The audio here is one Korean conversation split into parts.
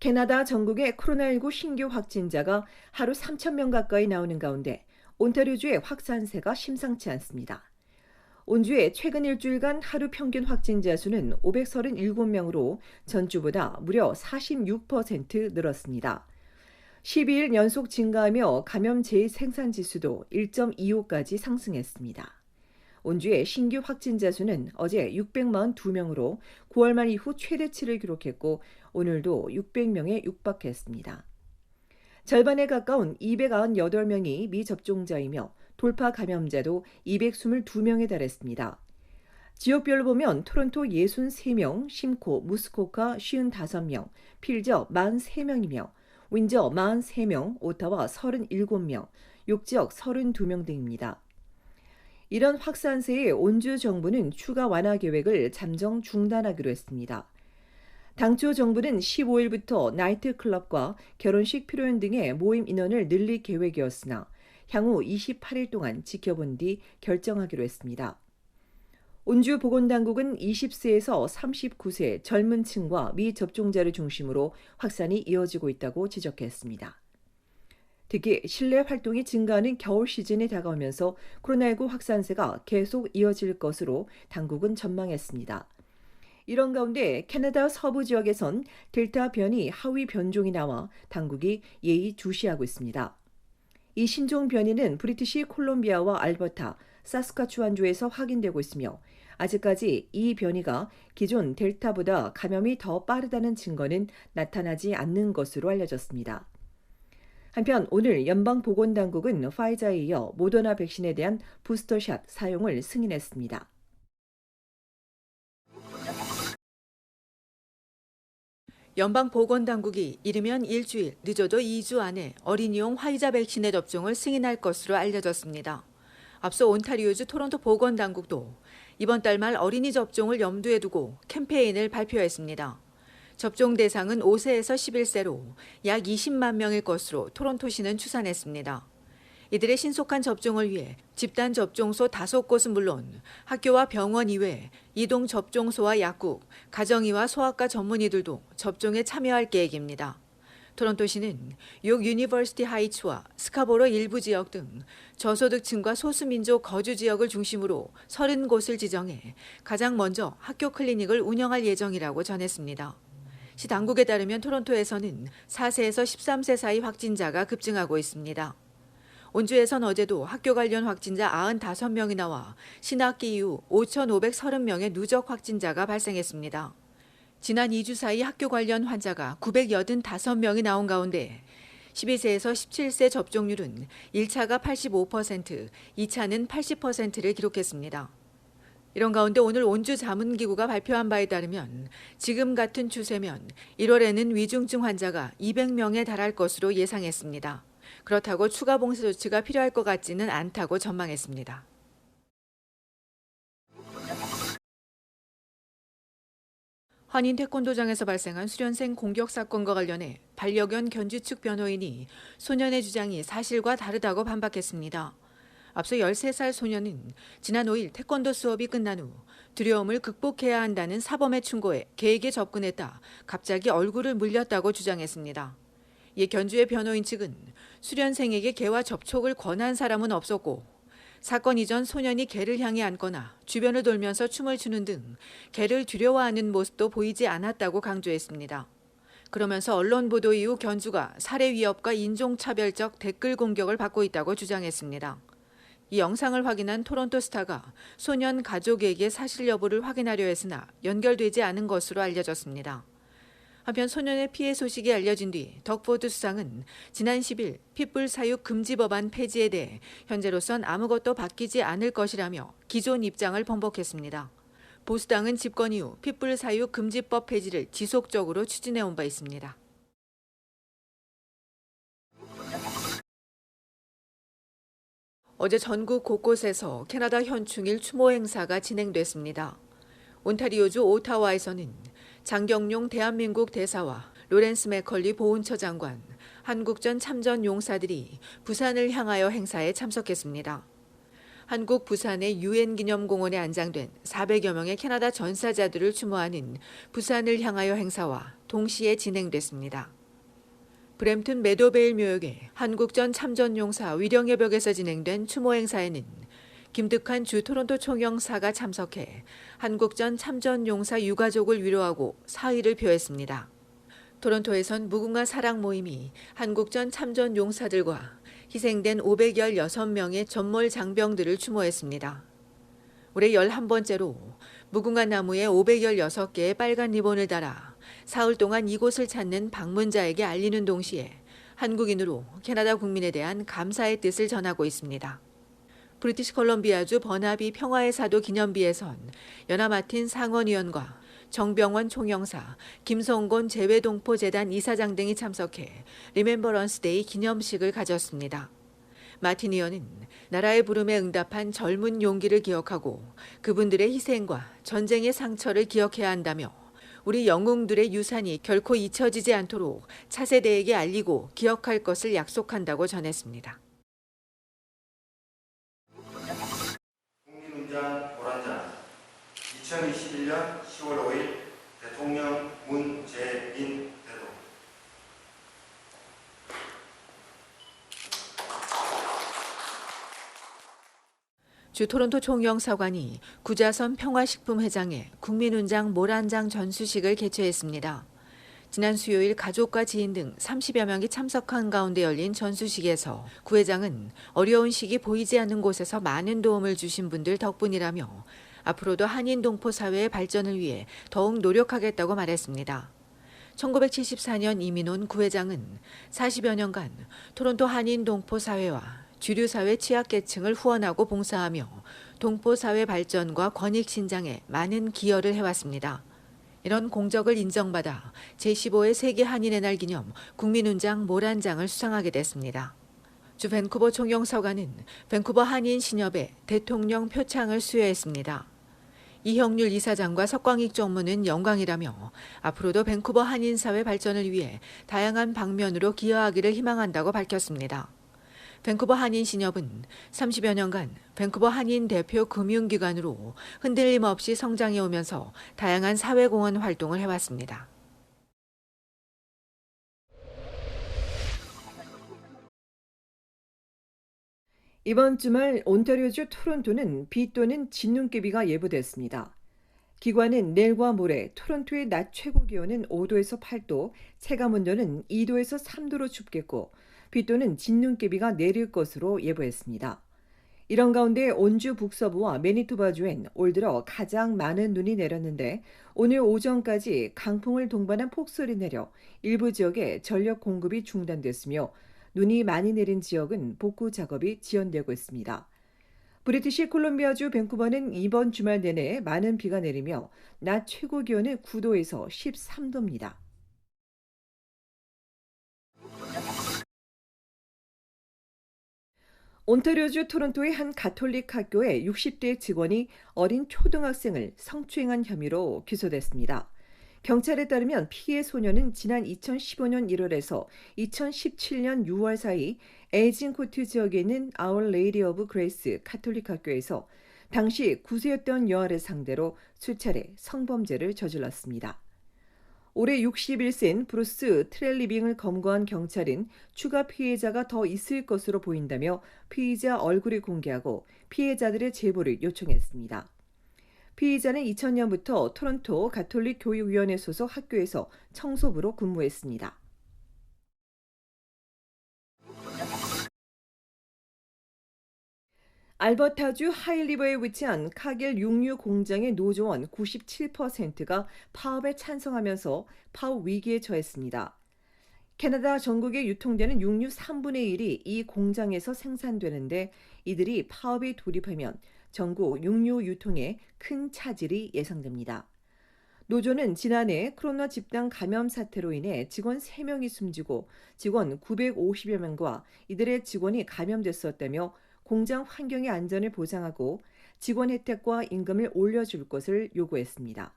캐나다 전국의 코로나19 신규 확진자가 하루 3천 명 가까이 나오는 가운데 온타리오주의 확산세가 심상치 않습니다. 온주의 최근 일주일간 하루 평균 확진자 수는 537명으로 전주보다 무려 46% 늘었습니다. 12일 연속 증가하며 감염 재생산 지수도 1.25까지 상승했습니다. 온주의 신규 확진자 수는 어제 642명으로 9월 말 이후 최대치를 기록했고 오늘도 600명에 육박했습니다. 절반에 가까운 298명이 미접종자이며 돌파 감염자도 222명에 달했습니다. 지역별로 보면 토론토 63명, 심코, 무스코카 55명, 필저 43명이며 윈저 43명, 오타와 37명, 욕지역 32명 등입니다. 이런 확산세에 온주 정부는 추가 완화 계획을 잠정 중단하기로 했습니다. 당초 정부는 15일부터 나이트클럽과 결혼식 피로연 등의 모임 인원을 늘릴 계획이었으나 향후 28일 동안 지켜본 뒤 결정하기로 했습니다. 온주 보건당국은 20세에서 39세 젊은 층과 미접종자를 중심으로 확산이 이어지고 있다고 지적했습니다. 특히 실내 활동이 증가하는 겨울 시즌이 다가오면서 코로나19 확산세가 계속 이어질 것으로 당국은 전망했습니다. 이런 가운데 캐나다 서부 지역에선 델타 변이 하위 변종이 나와 당국이 예의주시하고 있습니다. 이 신종 변이는 브리티시 콜롬비아와 알버타, 사스카추완주에서 확인되고 있으며 아직까지 이 변이가 기존 델타보다 감염이 더 빠르다는 증거는 나타나지 않는 것으로 알려졌습니다. 한편 오늘 연방보건당국은 파이자에 이어 모더나 백신에 대한 부스터샷 사용을 승인했습니다. 연방보건당국이 이르면 일주일, 늦어도 2주 안에 어린이용 화이자 백신의 접종을 승인할 것으로 알려졌습니다. 앞서 온타리오주 토론토 보건당국도 이번 달 말 어린이 접종을 염두에 두고 캠페인을 발표했습니다. 접종 대상은 5세에서 11세로 약 20만 명일 것으로 토론토시는 추산했습니다. 이들의 신속한 접종을 위해 집단 접종소 5곳은 물론 학교와 병원 이외 이동 접종소와 약국, 가정의와 소아과 전문의들도 접종에 참여할 계획입니다. 토론토시는 욕 유니버시티 하이츠와 스카보로 일부 지역 등 저소득층과 소수민족 거주 지역을 중심으로 30곳을 지정해 가장 먼저 학교 클리닉을 운영할 예정이라고 전했습니다. 시 당국에 따르면 토론토에서는 4세에서 13세 사이 확진자가 급증하고 있습니다. 온주에선 어제도 학교 관련 확진자 95명이 나와 신학기 이후 5,530명의 누적 확진자가 발생했습니다. 지난 2주 사이 학교 관련 환자가 985명이 나온 가운데 12세에서 17세 접종률은 1차가 85%, 2차는 80%를 기록했습니다. 이런 가운데 오늘 온주 자문기구가 발표한 바에 따르면 지금 같은 추세면 1월에는 위중증 환자가 200명에 달할 것으로 예상했습니다. 그렇다고 추가 봉쇄 조치가 필요할 것 같지는 않다고 전망했습니다. 한인 태권도장에서 발생한 수련생 공격 사건과 관련해 반려견 견주 측 변호인이 소년의 주장이 사실과 다르다고 반박했습니다. 앞서 13살 소년은 지난 5일 태권도 수업이 끝난 후 두려움을 극복해야 한다는 사범의 충고에 개에게 접근했다 갑자기 얼굴을 물렸다고 주장했습니다. 이에 견주의 변호인 측은 수련생에게 개와 접촉을 권한 사람은 없었고 사건 이전 소년이 개를 향해 앉거나 주변을 돌면서 춤을 추는 등 개를 두려워하는 모습도 보이지 않았다고 강조했습니다. 그러면서 언론 보도 이후 견주가 살해 위협과 인종차별적 댓글 공격을 받고 있다고 주장했습니다. 이 영상을 확인한 토론토 스타가 소년 가족에게 사실 여부를 확인하려 했으나 연결되지 않은 것으로 알려졌습니다. 한편 소년의 피해 소식이 알려진 뒤 덕포드 수상은 지난 10일 핏불 사육 금지 법안 폐지에 대해 현재로선 아무것도 바뀌지 않을 것이라며 기존 입장을 번복했습니다. 보수당은 집권 이후 핏불 사육 금지법 폐지를 지속적으로 추진해온 바 있습니다. 어제 전국 곳곳에서 캐나다 현충일 추모 행사가 진행됐습니다. 온타리오주 오타와에서는 장경룡 대한민국 대사와 로렌스 맥컬리 보훈처 장관, 한국전 참전 용사들이 부산을 향하여 행사에 참석했습니다. 한국 부산의 유엔기념공원에 안장된 400여 명의 캐나다 전사자들을 추모하는 부산을 향하여 행사와 동시에 진행됐습니다. 브램튼 메도베일 묘역의 한국전 참전용사 위령의 벽에서 진행된 추모 행사에는 김득한 주 토론토 총영사가 참석해 한국전 참전용사 유가족을 위로하고 사의를 표했습니다. 토론토에선 무궁화 사랑 모임이 한국전 참전용사들과 희생된 516명의 전몰 장병들을 추모했습니다. 올해 11번째로 무궁화 나무에 516개의 빨간 리본을 달아 사흘 동안 이곳을 찾는 방문자에게 알리는 동시에 한국인으로 캐나다 국민에 대한 감사의 뜻을 전하고 있습니다. 브리티시 콜럼비아주 버나비 평화의 사도 기념비에선 연하 마틴 상원의원과 정병원 총영사, 김성곤 재외동포재단 이사장 등이 참석해 리멤버런스 데이 기념식을 가졌습니다. 마틴 의원은 나라의 부름에 응답한 젊은 용기를 기억하고 그분들의 희생과 전쟁의 상처를 기억해야 한다며 우리 영웅들의 유산이 결코 잊혀지지 않도록 차세대에게 알리고 기억할 것을 약속한다고 전했습니다. 국민훈장 도란장 2021년 10월 5일 대통령 문재인 대도 주 토론토 총영사관이 구자선 평화식품회장에 국민훈장 모란장 전수식을 개최했습니다. 지난 수요일 가족과 지인 등 30여 명이 참석한 가운데 열린 전수식에서 구 회장은 어려운 시기 보이지 않는 곳에서 많은 도움을 주신 분들 덕분이라며 앞으로도 한인 동포 사회의 발전을 위해 더욱 노력하겠다고 말했습니다. 1974년 이민 온 구 회장은 40여 년간 토론토 한인 동포 사회와 주류 사회 취약계층을 후원하고 봉사하며 동포 사회 발전과 권익 신장에 많은 기여를 해왔습니다. 이런 공적을 인정받아 제15회 세계 한인의 날 기념 국민훈장 모란장을 수상하게 됐습니다. 주 밴쿠버 총영사관은 밴쿠버 한인 신협에 대통령 표창을 수여했습니다. 이형률 이사장과 석광익 정무는 영광이라며 앞으로도 밴쿠버 한인사회 발전을 위해 다양한 방면으로 기여하기를 희망한다고 밝혔습니다. 밴쿠버 한인신협은 30여 년간 밴쿠버 한인 대표 금융기관으로 흔들림 없이 성장해 오면서 다양한 사회공헌 활동을 해왔습니다. 이번 주말 온타리오주 토론토는 비 또는 진눈깨비가 예보됐습니다. 기관은 내일과 모레 토론토의 낮 최고 기온은 5도에서 8도, 체감온도는 2도에서 3도로 춥겠고 비 또는 진눈깨비가 내릴 것으로 예보했습니다. 이런 가운데 온주 북서부와 매니토바주엔 올 들어 가장 많은 눈이 내렸는데 오늘 오전까지 강풍을 동반한 폭설이 내려 일부 지역에 전력 공급이 중단됐으며 눈이 많이 내린 지역은 복구 작업이 지연되고 있습니다. 브리티시 콜롬비아주 밴쿠버는 이번 주말 내내 많은 비가 내리며 낮 최고 기온은 9도에서 13도입니다. 온타리오주 토론토의 한 가톨릭 학교의 60대 직원이 어린 초등학생을 성추행한 혐의로 기소됐습니다. 경찰에 따르면 피해 소녀는 지난 2015년 1월에서 2017년 6월 사이 에이징코트 지역에 있는 아울 레이디 오브 그레이스 가톨릭 학교에서 당시 9세였던 여아를 상대로 수차례 성범죄를 저질렀습니다. 올해 61세인 브루스 트렐리빙을 검거한 경찰은 추가 피해자가 더 있을 것으로 보인다며 피의자 얼굴을 공개하고 피해자들의 제보를 요청했습니다. 피의자는 2000년부터 토론토 가톨릭 교육위원회 소속 학교에서 청소부로 근무했습니다. 알버타주 하일리버에 위치한 카겔 육류 공장의 노조원 97%가 파업에 찬성하면서 파업 위기에 처했습니다. 캐나다 전국에 유통되는 육류 3분의 1이 이 공장에서 생산되는데 이들이 파업에 돌입하면 전국 육류 유통에 큰 차질이 예상됩니다. 노조는 지난해 코로나 집단 감염 사태로 인해 직원 3명이 숨지고 직원 950여 명과 이들의 직원이 감염됐었다며 공장 환경의 안전을 보장하고 직원 혜택과 임금을 올려줄 것을 요구했습니다.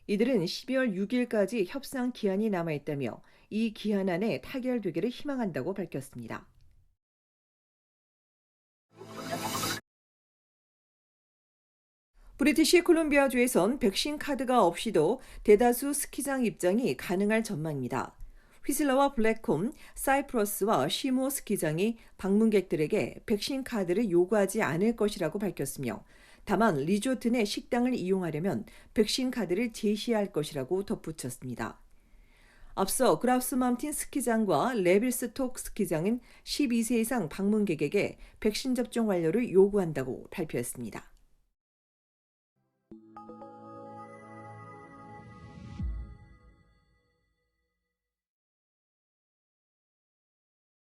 이들은 12월 6일까지 협상 기한이 남아있다며 이 기한 안에 타결되기를 희망한다고 밝혔습니다. 브리티시 콜롬비아주에선 백신 카드가 없이도 대다수 스키장 입장이 가능할 전망입니다. 휘슬러와 블랙홈, 사이프러스와 시모 스키장이 방문객들에게 백신 카드를 요구하지 않을 것이라고 밝혔으며 다만 리조트 내 식당을 이용하려면 백신 카드를 제시할 것이라고 덧붙였습니다. 앞서 그라우스 마운틴 스키장과 레빌스톡 스키장은 12세 이상 방문객에게 백신 접종 완료를 요구한다고 발표했습니다.